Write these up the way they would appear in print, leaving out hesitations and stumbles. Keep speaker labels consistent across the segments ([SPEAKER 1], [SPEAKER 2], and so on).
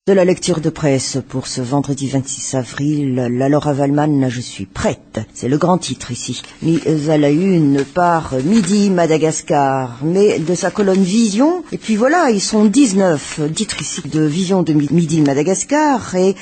[SPEAKER 1] De la lecture de presse pour ce vendredi 26 avril, la Laura Wallmann, je suis prête. C'est le grand titre ici. Mise à la une par Midi Madagascar, mais de sa colonne Vision. Et puis voilà, ils sont 19 titres ici de Vision de Midi Madagascar et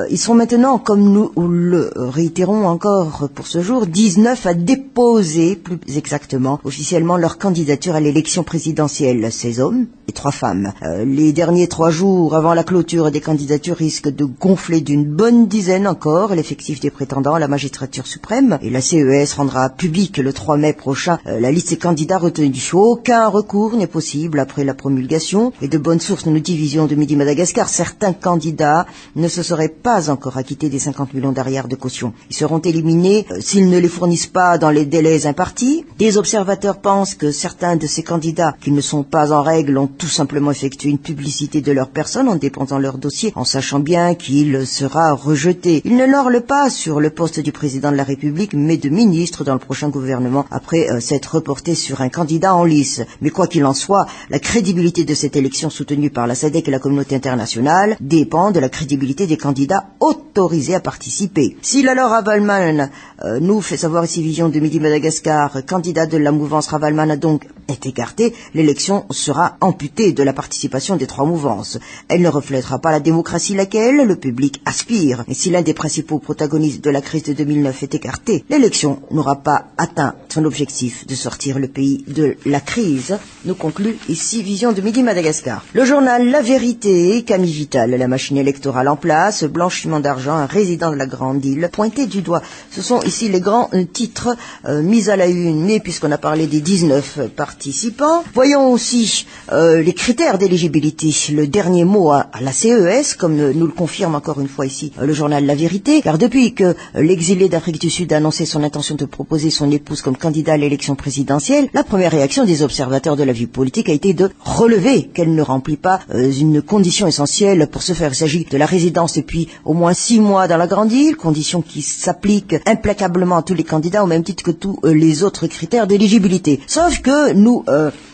[SPEAKER 1] ils sont maintenant, comme nous le réitérons encore pour ce jour, 19 à déposer, plus exactement, officiellement leur candidature à l'élection présidentielle. 16 hommes et 3 femmes. Les derniers 3 jours avant la clôture des candidatures risquent de gonfler d'une bonne dizaine encore l'effectif des prétendants à la magistrature suprême. Et la CES rendra public le 3 mai prochain la liste des candidats retenus. Aucun recours n'est possible après la promulgation. Et de bonnes sources nous dit Vision de Midi Madagascar, certains candidats ne se seraient pas encore acquittés des 50 millions d'arrières de caution. Ils seront éliminés s'ils ne les fournissent pas dans les délais impartis. Des observateurs pensent que certains de ces candidats qui ne sont pas en règle ont tout simplement effectué une publicité de leur personne en déposant leur dossier, en sachant bien qu'il sera rejeté. Il ne l'orle pas sur le poste du président de la République, mais de ministre dans le prochain gouvernement, après s'être reporté sur un candidat en lice. Mais quoi qu'il en soit, la crédibilité de cette élection soutenue par la SADC et la communauté internationale dépend de la crédibilité des candidats autorisés à participer. Si la Laura Wallmann nous fait savoir ici Vision de Midi Madagascar, candidat de la mouvance Ravalman a donc est écartée, l'élection sera amputée de la participation des 3 mouvances. Elle ne reflètera pas la démocratie laquelle le public aspire. Et si l'un des principaux protagonistes de la crise de 2009 est écarté, l'élection n'aura pas atteint son objectif de sortir le pays de la crise, nous conclut ici Vision de Midi Madagascar. Le journal La Vérité, Camille Vital, la machine électorale en place, blanchiment d'argent, un résident de la Grande Île, pointé du doigt. Ce sont ici les grands titres mis à la une, mais puisqu'on a parlé des 19 participants, voyons aussi les critères d'éligibilité. Le dernier mot à la CES, comme nous le confirme encore une fois ici le journal La Vérité, car depuis que l'exilé d'Afrique du Sud a annoncé son intention de proposer son épouse comme candidat à l'élection présidentielle, la première réaction des observateurs de la vie politique a été de relever qu'elle ne remplit pas une condition essentielle pour ce faire. Il s'agit de la résidence depuis au moins 6 mois dans la Grande Île, condition qui s'applique implacablement à tous les candidats au même titre que tous les autres critères d'éligibilité. Sauf que nous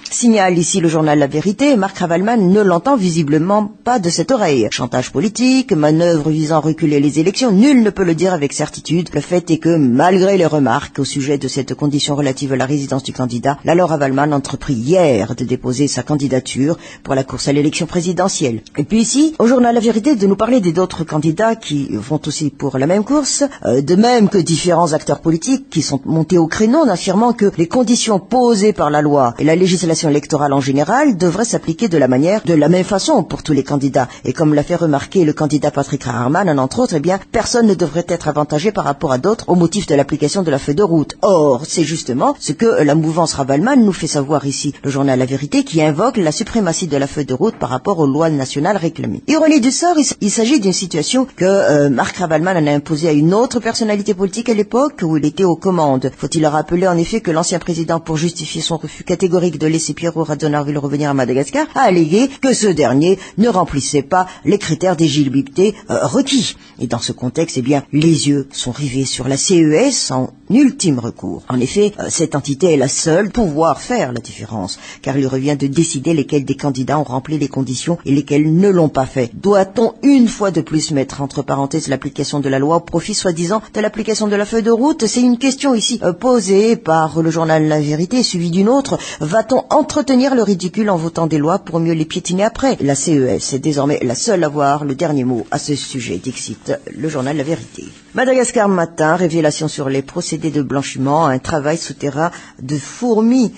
[SPEAKER 1] signale ici le journal La Vérité, Marc Ravalman ne l'entend visiblement pas de cette oreille. Chantage politique, manœuvre visant à reculer les élections, nul ne peut le dire avec certitude. Le fait est que, malgré les remarques au sujet de cette condition relative à la résidence du candidat, la Laura Wallmann entreprit hier de déposer sa candidature pour la course à l'élection présidentielle. Et puis ici, au journal La Vérité, de nous parler des autres candidats qui vont aussi pour la même course, de même que différents acteurs politiques qui sont montés au créneau en affirmant que les conditions posées par la loi et la législation électorale en général devrait s'appliquer de la même façon pour tous les candidats. Et comme l'a fait remarquer le candidat Patrick Raharman, entre autres, eh bien, personne ne devrait être avantagé par rapport à d'autres au motif de l'application de la feuille de route. Or, c'est justement ce que la mouvance Ravalman nous fait savoir ici, le journal La Vérité, qui invoque la suprématie de la feuille de route par rapport aux lois nationales réclamées. Ironie du sort, il s'agit d'une situation que Marc Ravalman en a imposée à une autre personnalité politique à l'époque où il était aux commandes. Faut-il rappeler en effet que l'ancien président, pour justifier son refus catégorique de laisser Pierrot Radzonerville revenir à Madagascar, a allégué que ce dernier ne remplissait pas les critères d'éligibilité requis. Et dans ce contexte, eh bien, les yeux sont rivés sur la CES en ultime recours. En effet, cette entité est la seule pouvoir faire la différence, car il revient de décider lesquels des candidats ont rempli les conditions et lesquels ne l'ont pas fait. Doit-on une fois de plus mettre entre parenthèses l'application de la loi au profit soi-disant de l'application de la feuille de route? C'est une question ici posée par le journal La Vérité, suivie d'une autre. Va-t-on entretenir le ridicule en votant des lois pour mieux les piétiner après? La CES est désormais la seule à avoir le dernier mot à ce sujet, dixit le journal La Vérité. Madagascar Matin, révélation sur les procédés de blanchiment, un travail souterrain de fourmis.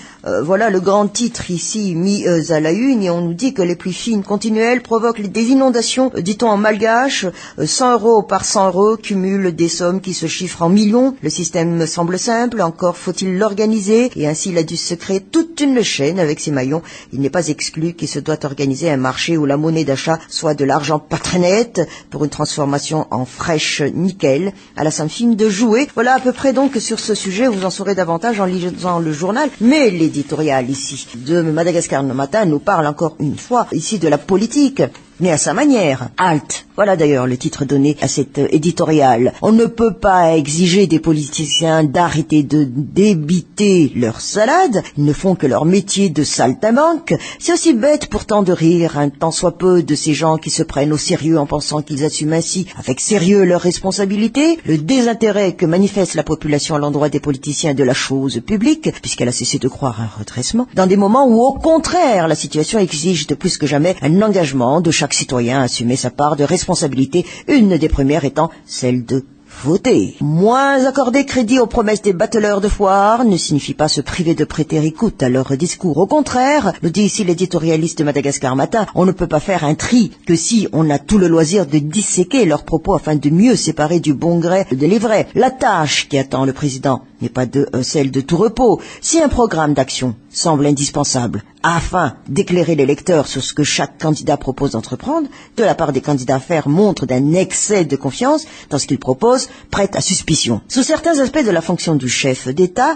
[SPEAKER 1] Voilà le grand titre ici mis à la une, et on nous dit que les pluies fines continuelles provoquent des inondations, dit-on en malgache. 100 € par 100 € cumulent des sommes qui se chiffrent en millions. Le système semble simple, encore faut-il l'organiser, et ainsi il a dû se créer toute une chaîne avec ses maillons. Il n'est pas exclu qu'il se doit organiser un marché où la monnaie d'achat soit de l'argent pas très net pour une transformation en fraîche nickel à la somme fine de jouer. Voilà à peu près donc sur ce sujet, vous en saurez davantage en lisant le journal. Mais l'éditorial ici de Madagascar Matin nous parle encore une fois ici de la politique. mais à sa manière. Halte. Voilà d'ailleurs le titre donné à cet éditorial. On ne peut pas exiger des politiciens d'arrêter de débiter leur salade. Ils ne font que leur métier de saltimbanque. C'est aussi bête pourtant de rire un tant soit peu de ces gens qui se prennent au sérieux en pensant qu'ils assument ainsi avec sérieux leurs responsabilités. Le désintérêt que manifeste la population à l'endroit des politiciens de la chose publique, puisqu'elle a cessé de croire à un redressement, dans des moments où au contraire la situation exige de plus que jamais un engagement de chaque citoyen à assumer sa part de responsabilité, une des premières étant celle de voter. Moins accorder crédit aux promesses des bateleurs de foire ne signifie pas se priver de prêter écoute à leur discours. Au contraire, nous dit ici l'éditorialiste de Madagascar Matin, on ne peut pas faire un tri que si on a tout le loisir de disséquer leurs propos afin de mieux séparer du bon gré de l'ivraie. La tâche qui attend le président n'est pas celle de tout repos. Si un programme d'action semble indispensable afin d'éclairer les lecteurs sur ce que chaque candidat propose d'entreprendre, de la part des candidats faire montre d'un excès de confiance dans ce qu'ils proposent, prête à suspicion. Sous certains aspects de la fonction du chef d'État,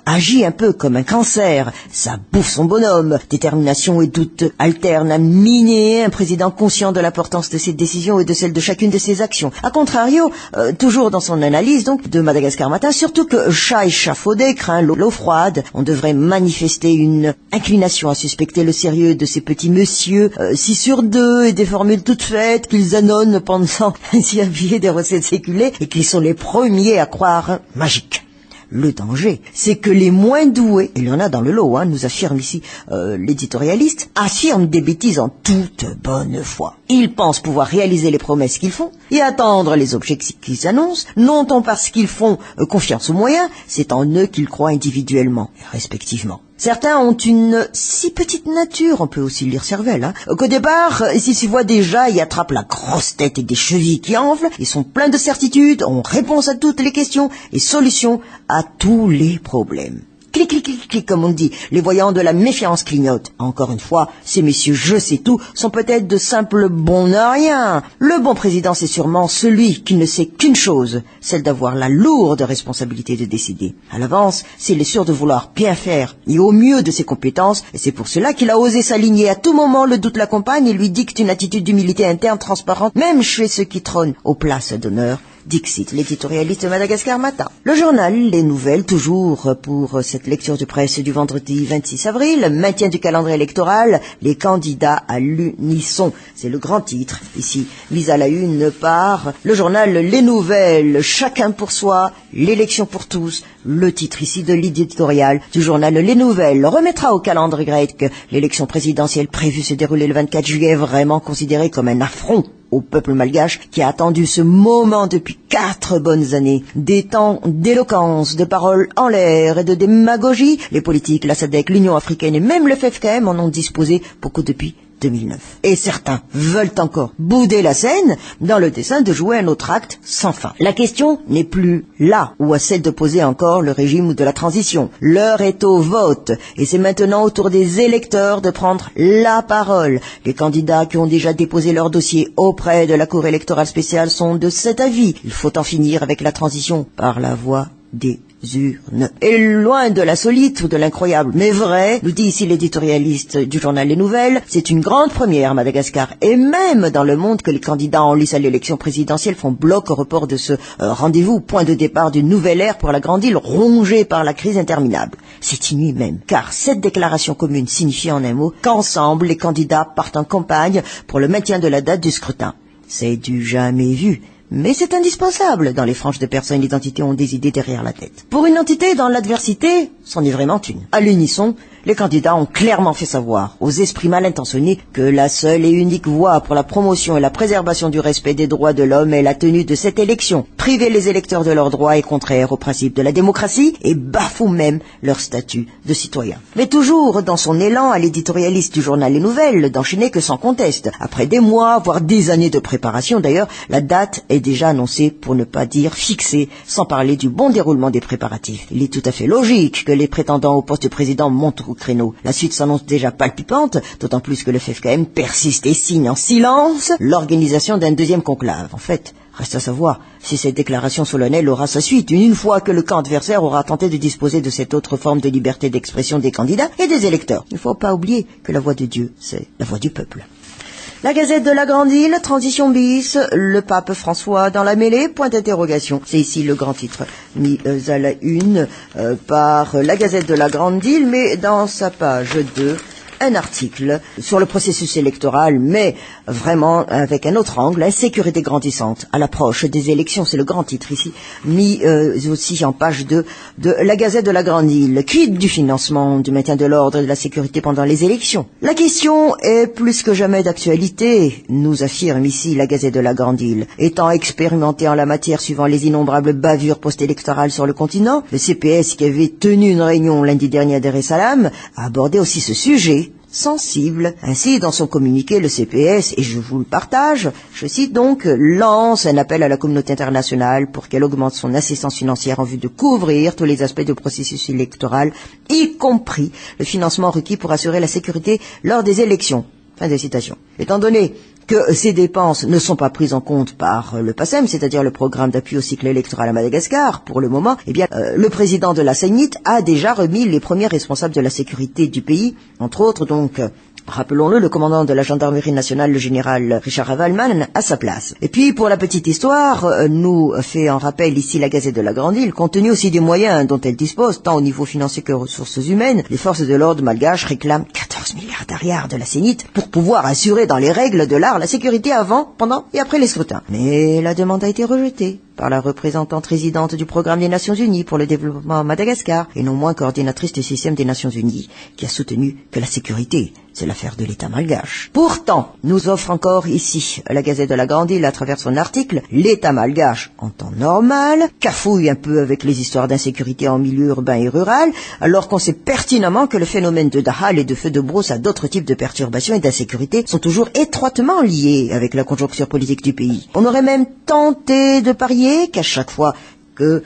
[SPEAKER 1] agit un peu comme un cancer. Ça bouffe son bonhomme. Détermination et doute alternent à miner un président conscient de l'importance de ses décisions et de celle de chacune de ses actions. A contrario, toujours dans son analyse donc de Madagascar Matin, surtout que chat échafaudé craint l'eau froide, on devrait manifester une inclination à suspecter le sérieux de ces petits messieurs, 6 sur 2 et des formules toutes faites qu'ils annonnent pensant ainsi habiller des recettes séculées et qu'ils sont les premiers à croire magiques. Le danger, c'est que les moins doués, et il y en a dans le lot, nous affirme ici l'éditorialiste, affirment des bêtises en toute bonne foi. Ils pensent pouvoir réaliser les promesses qu'ils font et attendre les objectifs qu'ils annoncent, non tant parce qu'ils font confiance aux moyens, c'est en eux qu'ils croient individuellement et respectivement. Certains ont une si petite nature, on peut aussi lire cervelle, qu'au départ, s'ils s'y voient déjà, ils attrapent la grosse tête et des chevilles qui enflent, ils sont pleins de certitudes, ont réponse à toutes les questions et solutions à tous les problèmes. Clic, clic, clic, clic, comme on dit, les voyants de la méfiance clignotent. Encore une fois, ces messieurs je sais tout sont peut-être de simples bons à rien. Le bon président, c'est sûrement celui qui ne sait qu'une chose, celle d'avoir la lourde responsabilité de décider. À l'avance, s'il est sûr de vouloir bien faire et au mieux de ses compétences, et c'est pour cela qu'il a osé s'aligner. À tout moment, le doute l'accompagne et lui dicte une attitude d'humilité interne transparente, même chez ceux qui trônent aux places d'honneur. Dixit, l'éditorialiste de Madagascar Matin. Le journal Les Nouvelles, toujours pour cette lecture de presse du vendredi 26 avril, maintien du calendrier électoral, les candidats à l'unisson. C'est le grand titre, ici, mis à la une par le journal Les Nouvelles, chacun pour soi, l'élection pour tous. Le titre ici de l'éditorial du journal Les Nouvelles remettra au calendrier grec l'élection présidentielle prévue se dérouler le 24 juillet, vraiment considérée comme un affront au peuple malgache qui a attendu ce moment depuis 4 bonnes années. Des temps d'éloquence, de paroles en l'air et de démagogie, les politiques, la SADC, l'Union africaine et même le FFKM en ont disposé beaucoup depuis 2009. Et certains veulent encore bouder la scène dans le dessein de jouer un autre acte sans fin. La question n'est plus là ou à celle de poser encore le régime ou de la transition. L'heure est au vote et c'est maintenant au tour des électeurs de prendre la parole. Les candidats qui ont déjà déposé leur dossier auprès de la Cour électorale spéciale sont de cet avis. Il faut en finir avec la transition par la voie des urnes. Et loin de l'insolite ou de l'incroyable, mais vrai, nous dit ici l'éditorialiste du journal Les Nouvelles, c'est une grande première à Madagascar et même dans le monde que les candidats en lice à l'élection présidentielle font bloc au report de ce rendez-vous, point de départ d'une nouvelle ère pour la grande île rongée par la crise interminable. C'est inouï même, car cette déclaration commune signifie en un mot qu'ensemble les candidats partent en campagne pour le maintien de la date du scrutin. C'est du jamais vu. Mais c'est indispensable. Dans les franges de personnes, l'identité ont des idées derrière la tête. Pour une entité dans l'adversité, c'en est vraiment une. À l'unisson, les candidats ont clairement fait savoir aux esprits mal intentionnés que la seule et unique voie pour la promotion et la préservation du respect des droits de l'homme est la tenue de cette élection. Priver les électeurs de leurs droits est contraire au principe de la démocratie et bafoue même leur statut de citoyen. Mais toujours dans son élan à l'éditorialiste du journal Les Nouvelles d'enchaîner que sans conteste. Après des mois, voire des années de préparation d'ailleurs, la date est déjà annoncée pour ne pas dire fixée, sans parler du bon déroulement des préparatifs. Il est tout à fait logique que les prétendants au poste de président montent au créneau. La suite s'annonce déjà palpitante, d'autant plus que le FFKM persiste et signe en silence l'organisation d'un deuxième conclave. En fait, reste à savoir si cette déclaration solennelle aura sa suite, une fois que le camp adversaire aura tenté de disposer de cette autre forme de liberté d'expression des candidats et des électeurs. Il ne faut pas oublier que la voix de Dieu, c'est la voix du peuple. La Gazette de la Grande Île, transition bis, le pape François dans la mêlée, point d'interrogation. C'est ici le grand titre mis à la une par la Gazette de la Grande Île, mais dans sa page 2, un article sur le processus électoral, mais vraiment avec un autre angle, insécurité grandissante à l'approche des élections, c'est le grand titre ici, mis aussi en page 2 de la Gazette de la Grande Île. Quid du financement, du maintien de l'ordre et de la sécurité pendant les élections? La question est plus que jamais d'actualité, nous affirme ici la Gazette de la Grande Île. Étant expérimenté en la matière suivant les innombrables bavures post-électorales sur le continent, le CPS qui avait tenu une réunion lundi dernier à Dar es Salaam a abordé aussi ce sujet sensible. Ainsi, dans son communiqué, le CPS, et je vous le partage, je cite donc, lance un appel à la communauté internationale pour qu'elle augmente son assistance financière en vue de couvrir tous les aspects du processus électoral, y compris le financement requis pour assurer la sécurité lors des élections. Fin de citation. Étant donné que ces dépenses ne sont pas prises en compte par le PACEM, c'est-à-dire le programme d'appui au cycle électoral à Madagascar, pour le moment, eh bien, le président de la CENIT a déjà remis les premiers responsables de la sécurité du pays, entre autres donc, rappelons-le, le commandant de la gendarmerie nationale, le général Richard Avalman, à sa place. Et puis, pour la petite histoire, nous fait en rappel ici la Gazette de la Grande Île, compte tenu aussi des moyens dont elle dispose, tant au niveau financier que ressources humaines, les forces de l'ordre malgaches réclament 14 milliards d'ariards de la CENIT pour pouvoir assurer dans les règles de l'art la sécurité avant, pendant et après les scrutins. Mais la demande a été rejetée par la représentante résidente du programme des Nations Unies pour le développement à Madagascar, et non moins coordinatrice du système des Nations Unies, qui a soutenu que la sécurité, c'est l'affaire de l'État malgache. Pourtant, nous offre encore ici la Gazette de la Grande Île à travers son article, l'État malgache en temps normal, cafouille un peu avec les histoires d'insécurité en milieu urbain et rural, alors qu'on sait pertinemment que le phénomène de Dahal et de feux de brousse à d'autres types de perturbations et d'insécurité sont toujours étroitement liés avec la conjoncture politique du pays. On aurait même tenté de parier qu'à chaque fois que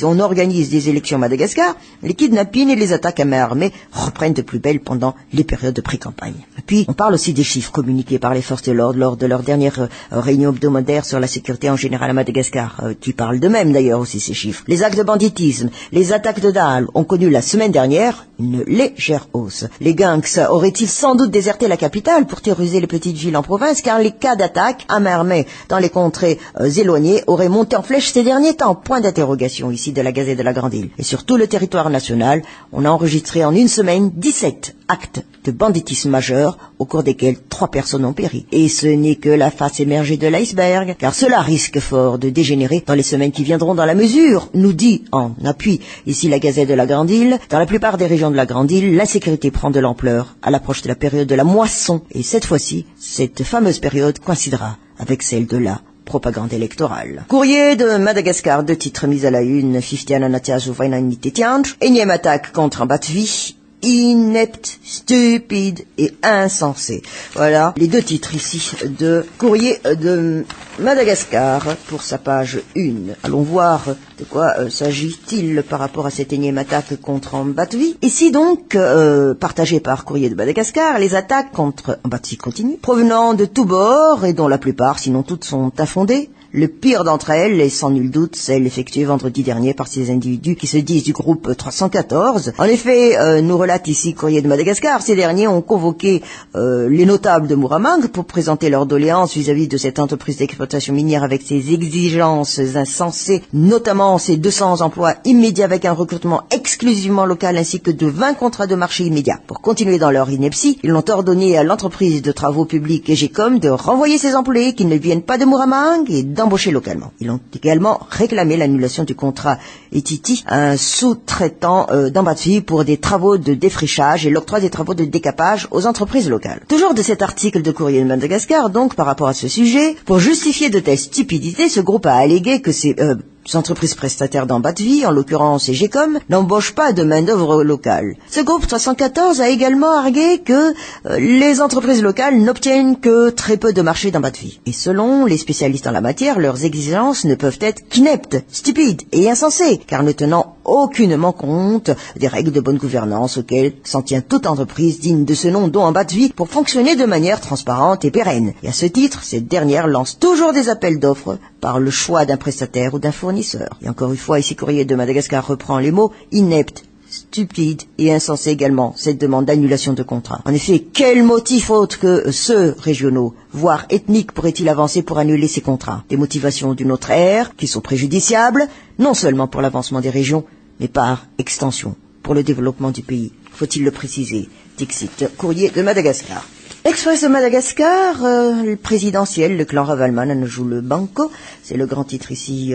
[SPEAKER 1] on organise des élections à Madagascar, les kidnappings et les attaques à main armée reprennent de plus belle pendant les périodes de pré-campagne. Et puis, on parle aussi des chiffres communiqués par les forces de l'ordre lors de leur dernière réunion hebdomadaire sur la sécurité en général à Madagascar, qui parlent d'eux-mêmes d'ailleurs aussi ces chiffres. Les actes de banditisme, les attaques de Dahal ont connu la semaine dernière une légère hausse. Les gangs auraient-ils sans doute déserté la capitale pour terroriser les petites villes en province, car les cas d'attaque à main armée dans les contrées éloignées auraient monté en flèche ces derniers temps. Point d'interrogation ici de la Gazette de la Grande Île. Et sur tout le territoire national, on a enregistré en une semaine 17 actes de banditisme majeur, au cours desquels 3 personnes ont péri. Et ce n'est que la face émergée de l'iceberg, car cela risque fort de dégénérer dans les semaines qui viendront, dans la mesure, nous dit en appui ici la Gazette de la Grande Île, dans la plupart des régions de la Grande Île, l'insécurité prend de l'ampleur à l'approche de la période de la moisson. Et cette fois-ci, cette fameuse période coïncidera avec celle de la propagande électorale. Courrier de Madagascar, 2 titres mis à la une, Fiftiana Natiazu Vainanitetianj, énième attaque contre Mbatvi, inepte, stupide et insensé. Voilà les 2 titres ici de Courrier de Madagascar pour sa page 1. Allons voir de quoi s'agit-il par rapport à cette énième attaque contre Mbatvi. Ici donc, partagé par Courrier de Madagascar, les attaques contre Mbatvi continuent, provenant de tous bords et dont la plupart, sinon toutes, sont infondées. Le pire d'entre elles est sans nul doute celle effectuée vendredi dernier par ces individus qui se disent du groupe 314. En effet, nous relate ici Courrier de Madagascar, ces derniers ont convoqué les notables de Muramang pour présenter leur doléance vis-à-vis de cette entreprise d'exploitation minière avec ses exigences insensées, notamment ses 200 emplois immédiats avec un recrutement exclusivement local ainsi que de 20 contrats de marché immédiats. Pour continuer dans leur ineptie, ils ont ordonné à l'entreprise de travaux publics EGECOM de renvoyer ses employés qui ne viennent pas de Muramang et d'embaucher localement. Ils ont également réclamé l'annulation du contrat Etiti, un sous-traitant d'Mbatvi pour des travaux de défrichage et l'octroi des travaux de décapage aux entreprises locales. Toujours de cet article de Courrier de Madagascar, donc, par rapport à ce sujet, pour justifier de telles stupidités, ce groupe a allégué que ces entreprises prestataires d'Mbatvi, en l'occurrence EGECOM, n'embauchent pas de main-d'œuvre locale. Ce groupe 314 a également argué que les entreprises locales n'obtiennent que très peu de marché d'Mbatvi. Et selon les spécialistes en la matière, leurs exigences ne peuvent être qu'ineptes, stupides et insensées, car ne tenant aucunement compte des règles de bonne gouvernance auxquelles s'en tient toute entreprise digne de ce nom, dont Mbatvi, pour fonctionner de manière transparente et pérenne. Et à ce titre, cette dernière lance toujours des appels d'offres par le choix d'un prestataire ou d'un fournisseur. Et encore une fois, ici Courrier de Madagascar reprend les mots inepte, stupide et insensée également cette demande d'annulation de contrat. En effet, quel motif autre que ceux régionaux, voire ethniques, pourrait-il avancer pour annuler ces contrats? Des motivations d'une autre ère, qui sont préjudiciables, non seulement pour l'avancement des régions, mais par extension, pour le développement du pays. Faut-il le préciser? Dixit, courrier de Madagascar. Express de Madagascar, le présidentiel, le clan Ravalman joue le banco. C'est le grand titre ici,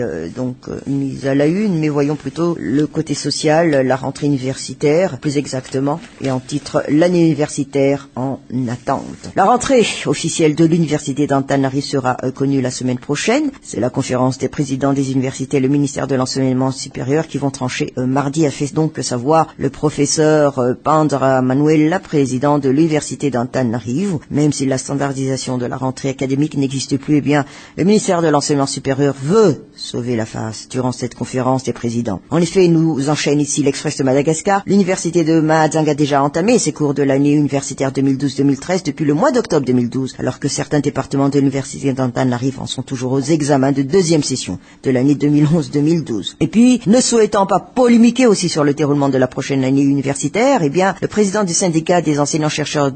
[SPEAKER 1] mis à la une, mais voyons plutôt le côté social, la rentrée universitaire, plus exactement, et en titre, l'année universitaire en attente. La rentrée officielle de l'université d'Antananarivo sera connue la semaine prochaine. C'est la conférence des présidents des universités et le ministère de l'enseignement supérieur qui vont trancher mardi, a fait donc savoir le professeur Pandra Manuela, président de l'université d'Antananarivo. Même si la standardisation de la rentrée académique n'existe plus, eh bien, le ministère de l'enseignement supérieur veut sauver la face durant cette conférence des présidents. En effet, nous enchaîne ici l'Express de Madagascar. L'université de Mahajanga a déjà entamé ses cours de l'année universitaire 2012-2013 depuis le mois d'octobre 2012, alors que certains départements de l'université d'Antananarivo en sont toujours aux examens de deuxième session de l'année 2011-2012. Et puis, ne souhaitant pas polémiquer aussi sur le déroulement de la prochaine année universitaire, eh bien, le président du syndicat des enseignants-chercheurs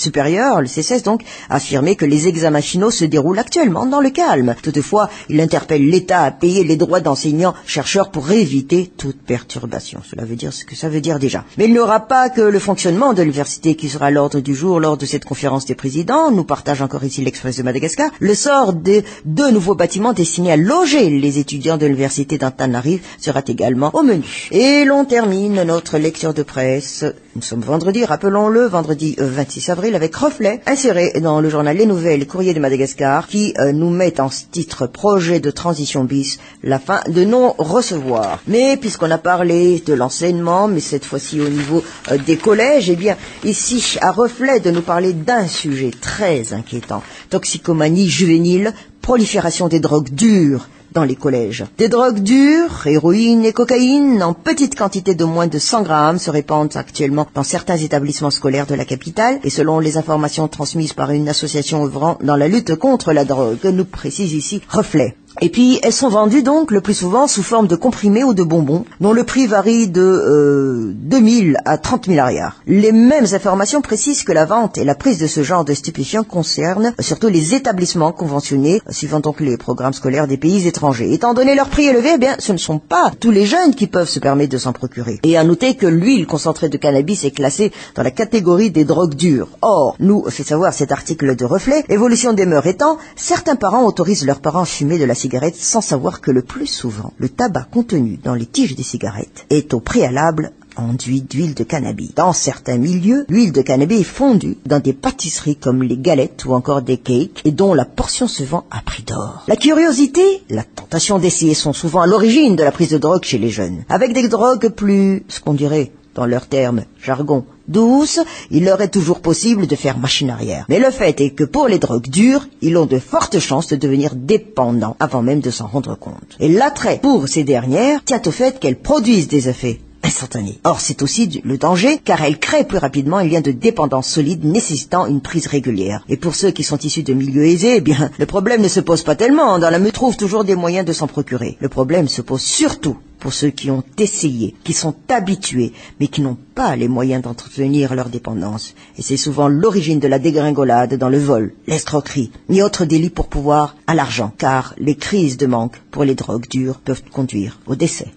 [SPEAKER 1] supérieur, le CCS donc, a affirmé que les examens finaux se déroulent actuellement dans le calme. Toutefois, il interpelle l'État à payer les droits d'enseignants-chercheurs pour éviter toute perturbation. Cela veut dire ce que ça veut dire déjà. Mais il n'y aura pas que le fonctionnement de l'université qui sera à l'ordre du jour lors de cette conférence des présidents. Nous partage encore ici l'Express de Madagascar. Le sort des 2 nouveaux bâtiments destinés à loger les étudiants de l'université d'Antananarivo sera également au menu. Et l'on termine notre lecture de presse. Nous sommes vendredi, rappelons-le, vendredi 26 avril, avec reflet inséré dans le journal Les Nouvelles Courrier de Madagascar qui nous met en titre projet de transition bis, la fin de non-recevoir. Mais puisqu'on a parlé de l'enseignement, mais cette fois-ci au niveau des collèges, eh bien ici à reflet de nous parler d'un sujet très inquiétant, toxicomanie juvénile, prolifération des drogues dures dans les collèges. Des drogues dures, héroïne et cocaïne, en petite quantité de moins de 100 grammes, se répandent actuellement dans certains établissements scolaires de la capitale, et selon les informations transmises par une association œuvrant dans la lutte contre la drogue, nous précise ici Reflet. Et puis, elles sont vendues donc le plus souvent sous forme de comprimés ou de bonbons, dont le prix varie de 2000 à 30 000 arrières. Les mêmes informations précisent que la vente et la prise de ce genre de stupéfiants concernent surtout les établissements conventionnés, suivant donc les programmes scolaires des pays étrangers. Étant donné leur prix élevé, eh bien, ce ne sont pas tous les jeunes qui peuvent se permettre de s'en procurer. Et à noter que l'huile concentrée de cannabis est classée dans la catégorie des drogues dures. Or, nous fait savoir cet article de Reflet, évolution des mœurs étant, certains parents autorisent leurs parents à fumer de la cigarette sans savoir que le plus souvent, le tabac contenu dans les tiges des cigarettes est au préalable enduit d'huile de cannabis. Dans certains milieux, l'huile de cannabis est fondue dans des pâtisseries comme les galettes ou encore des cakes et dont la portion se vend à prix d'or. La curiosité, la tentation d'essayer sont souvent à l'origine de la prise de drogue chez les jeunes. Avec des drogues plus, ce qu'on dirait, dans leur terme, jargon, douce, il leur est toujours possible de faire machine arrière. Mais le fait est que pour les drogues dures, ils ont de fortes chances de devenir dépendants avant même de s'en rendre compte. Et l'attrait pour ces dernières tient au fait qu'elles produisent des effets instantanés. Or, c'est aussi le danger, car elles créent plus rapidement un lien de dépendance solide nécessitant une prise régulière. Et pour ceux qui sont issus de milieux aisés, eh bien, le problème ne se pose pas tellement, dans la mesure où on trouve toujours des moyens de s'en procurer. Le problème se pose surtout pour ceux qui ont essayé, qui sont habitués, mais qui n'ont pas les moyens d'entretenir leur dépendance. Et c'est souvent l'origine de la dégringolade dans le vol, l'escroquerie, ni autre délit pour pouvoir à l'argent, car les crises de manque pour les drogues dures peuvent conduire au décès.